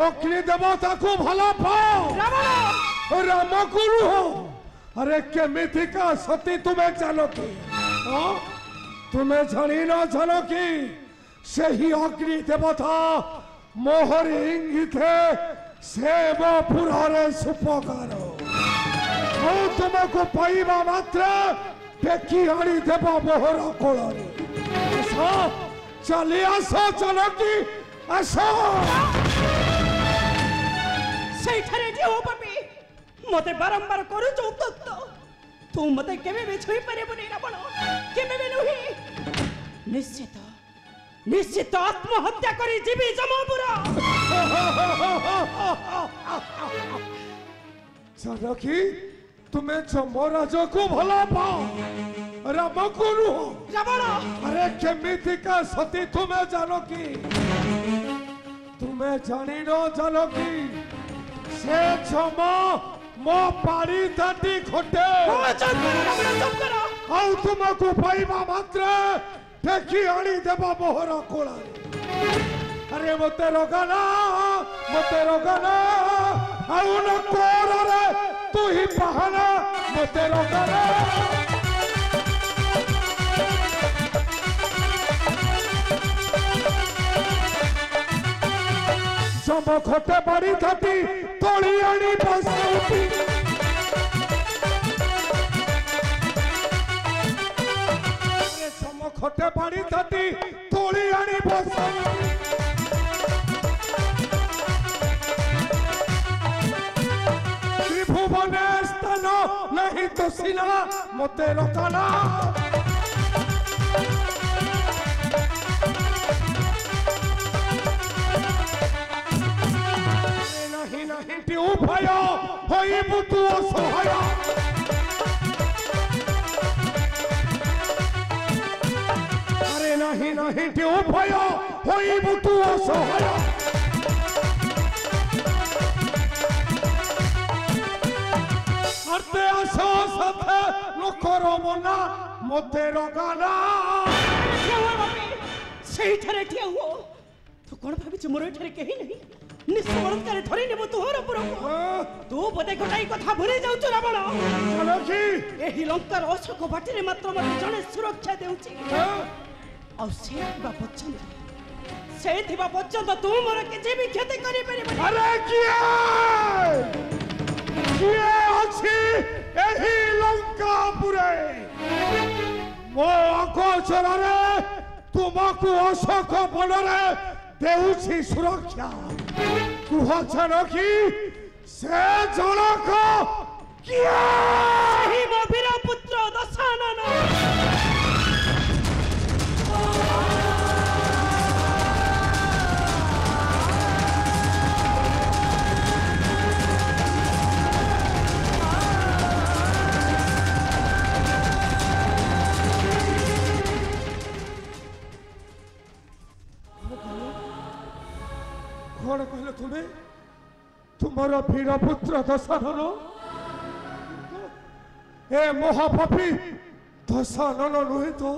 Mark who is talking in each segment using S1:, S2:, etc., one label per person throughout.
S1: अग्नि देवता को भला पाओ राम गुरु हो। अरे केमिति का सती तुम्हें जानो कि तुम्हें जानी न जानो कि से ही अग्नि देवता मोहर इंगित से वो पुरारे सुपकार तुमको पाइबा मात्र टेकी आनी देव मोहर कोल चली आस चलो कि आस
S2: मते बारंबार करू चौकत तू मते केबे भी छुई पारे बने रावण केबे भी नहीं निश्चित निश्चित आत्महत्या करी जीवी जमापुरा
S1: जानकी तुम्हें जमराज को भला पाओ राम गुरु हो
S2: रावण।
S1: अरे केमिति का सती तुम्हें जानो कि तुम्हें जानी न जानो कि से जमा मो पारी दाटी खोटे आउ तुमको पाइबा मात्र टेकी आनी देबा मोहर कोला। अरे मते रोगाना आउ न कोर रे तू ही बहाना मते रोगाना जम खोटे बड़ी थाटी तोड़ी आनी बसौती जम खोटे बड़ी थाटी तोड़ी आनी बसौती त्रिभुवने स्थान नहीं तो सिना मते रोकाना उभय होइबु तू असहाय अरे नहीं उभय होइबु तू असहाय अर्थे आसो साथे नकर मना मते रोगाना
S2: सही ठरे ठिया हुओ तू कोन भाबी मोर ठरे केही नहीं निस्वरत्कार धरि नेबो तोहर पुर तू बदे गोटाई कथा भूली जाउ छु रावण
S1: जानकी
S2: एही लंकार अशोक बाटिरे मात्र मते जणे सुरक्षा देउची आ से थिबा पर्यंत तू मोर किछि भी क्षति करि परिबे।
S1: अरे किए अछि एही लंका पुरे मो अगोचर रे तुमको अशोक बणरे देउछि सुरक्षा कुह जानकी से जनक किया
S2: ही मो वीर पुत्र दशानन
S1: कौन कहले तुम्हें तुम्हारा वीर पुत्र दशानन ए महापापी दशानन नुहे तो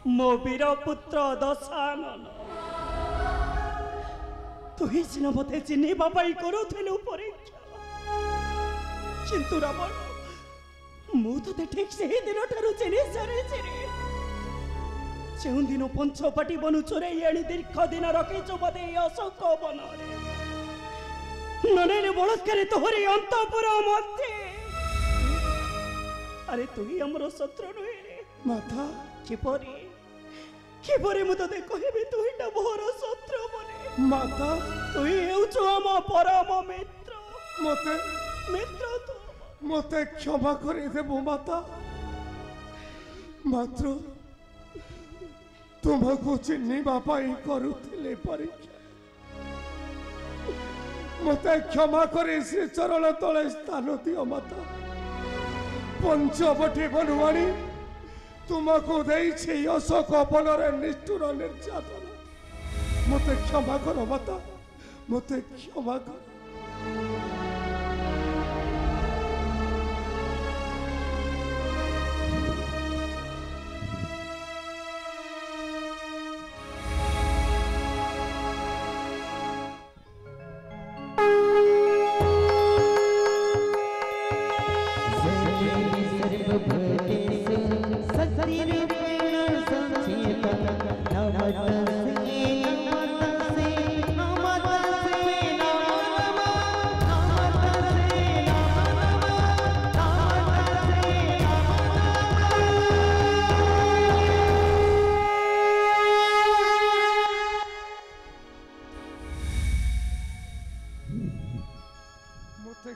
S2: मो वीर पुत्र दशानन तु ही सिना मते चिन्ह बाबाई करूथिलु परीक्षा किंतु रावण मु तो ठीक से ही दिन ठारू चिन्ह सारिछि रे जो दिन पंचपाटी बनु चोरे आनी दीर्घ दिन रखीच बदे अशोक बन नने बलात्कार तोहरी अंतपुर मध्य अरे तु ही हमर शत्रु नुहे रे
S1: माता
S2: किपरि किपरि मु तते कहबे तु ही मोर शत्रु बने
S1: माता
S2: तु ही हेउछु हम परम मित्र
S1: मते
S2: मित्र तू
S1: मते क्षमा करि देबो माता मात्र तुमको चिन्हिबा पाई करुथिले परीक्षा मते क्षमा करी श्री चरण तले स्थान दियो माता पंचवटी बनुवाणी तुमको देइछि अशोक बनरे निष्ठुर निर्यातना मते क्षमा करो माता मते क्षमा करो।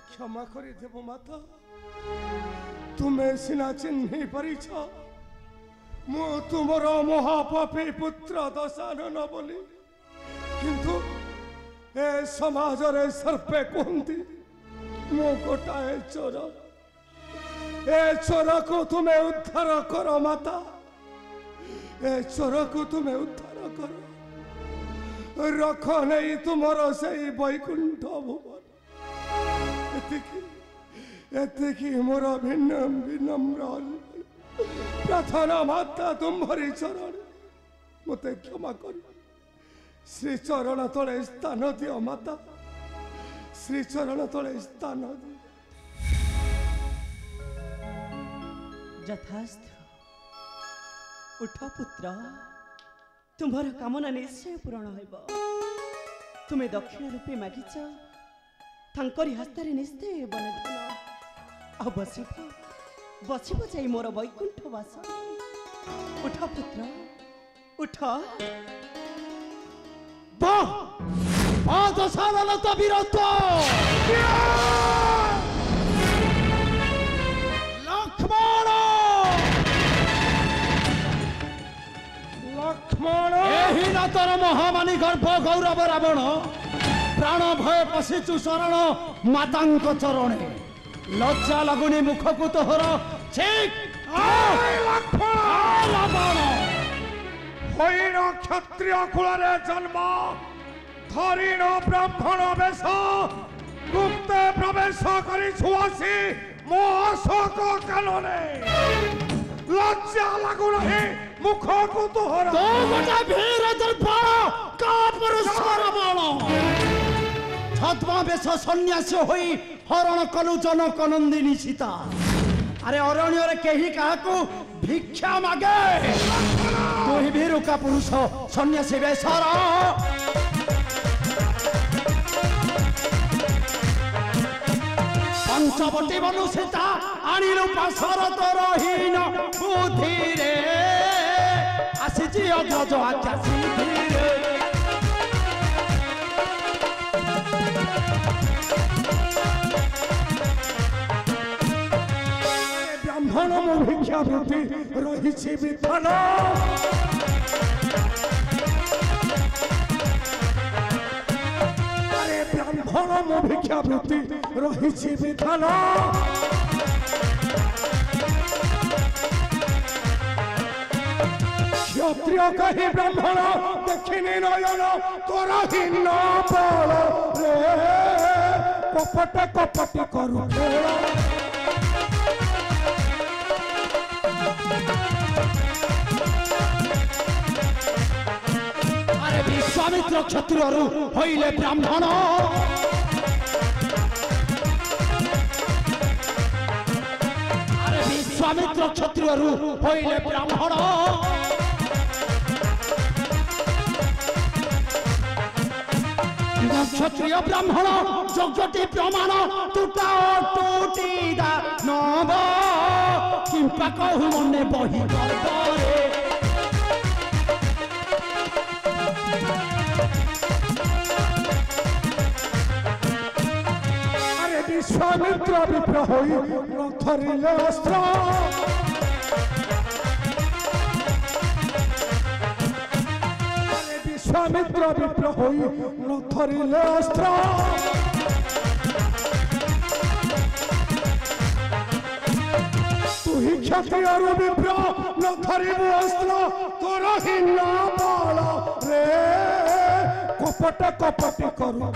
S1: क्षमा करी देव माता तुम्हें सिना चिन्ह परिछ मु तुमर महापापी पुत्र दशानन बोली किंतु ए समाज रे सर्पे कहती मु गोटाए चोर ए चोर को तुम्हें उद्धार करो माता ए चोर को तुम्हें उद्धार करो रख नहीं तुमर से वैकुंठ भुवन एतिकी मोर विनम्र प्रार्थना माता तुम्हारी चरण मते क्षमा कर श्री चरण तले स्थान दियो माता श्री चरण तले स्थान दियो
S2: यथास्थ उठ पुत्र तुम्हार कामना निश्चय पूरण होइब तुम्हें दक्षिण रूपे मागिच तांकरी हस्तारे निश्चय बनधन आ बसिब जाई मोर वैकुंठ वास उठ पुत्र उठ
S3: दशानन तो वीरत्व लक्ष्मण
S1: लक्ष्मण
S3: एही नातर महामानी गर्भ गौरव रावण प्राण भय पशिचु शरण मातांक चरणे लज्जा लगुनी मुख को तोहर ठीक
S1: रावण होइन क्षत्रिय कुल जन्म धरीण ब्राह्मण वेश गुप्त प्रवेश करी छुआसी मो अशोक कानने लज्जा लागु नहीं मुख को तोहर
S3: तो गोटा वीर दर्पण का पुरुष रावण छद्मवेश सन्यासी होई हरण कलु जनक नंदिनी सीता अरे अरण्य कहीं क्या भिक्षा मागे तु ही वीर का पुरुष सन्यासी वेशर पंचवटी बनु सीता आणिलु पाशर तोरहीन बुद्धि रे आसीची अग्रज आज्ञा सिद्धि रे
S1: ब्राह्मण मो भिक्षा वृत्ति रही विधान अरे ब्राह्मण मो भिक्षा वृत्ति रही विधान क्षत्रिय कही ब्राह्मण देखिनी नयन तोरा हिन्न बल रे कपट कपटी करू
S3: अरे विश्वामित्र क्षत्रिय होइले ब्राह्मण अरे विश्वामित्र क्षत्रिय होइले ब्राह्मण क्षत्रिय ब्राह्मण जगति प्रमाण टूटा टूटीदा नव किंपा कहु मने बही गर्भरे
S1: अरे विश्वामित्र विप्र होई रथरिले अस्त्र विश्वामित्र विप्र होई रथरिले अस्त्र तू ही क्षत्रिय विप्र न धरिबु अस्त्र तोर ही न बल रे कपट कपटी करू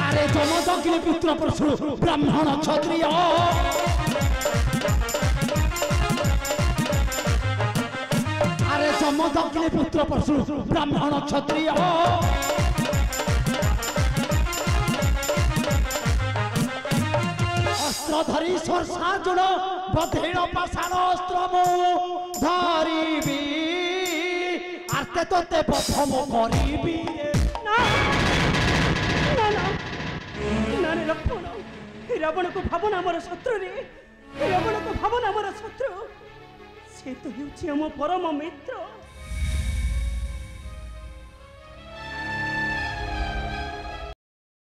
S3: अरे जमदग्नि पुत्र परशु ब्राह्मण क्षत्रिय अरे जमदग्नि पुत्र परशु ब्राह्मण क्षत्रिय अस्त्र धरी सरसाजुण बधेड़ पाषाण अस्त्र मु धरिबी आर्ते तोते प्रथम करिबी
S2: रावण को भावना मोर शत्रु रे रावण को भावना मोर शत्रु से तो हेउछि हम परम मित्र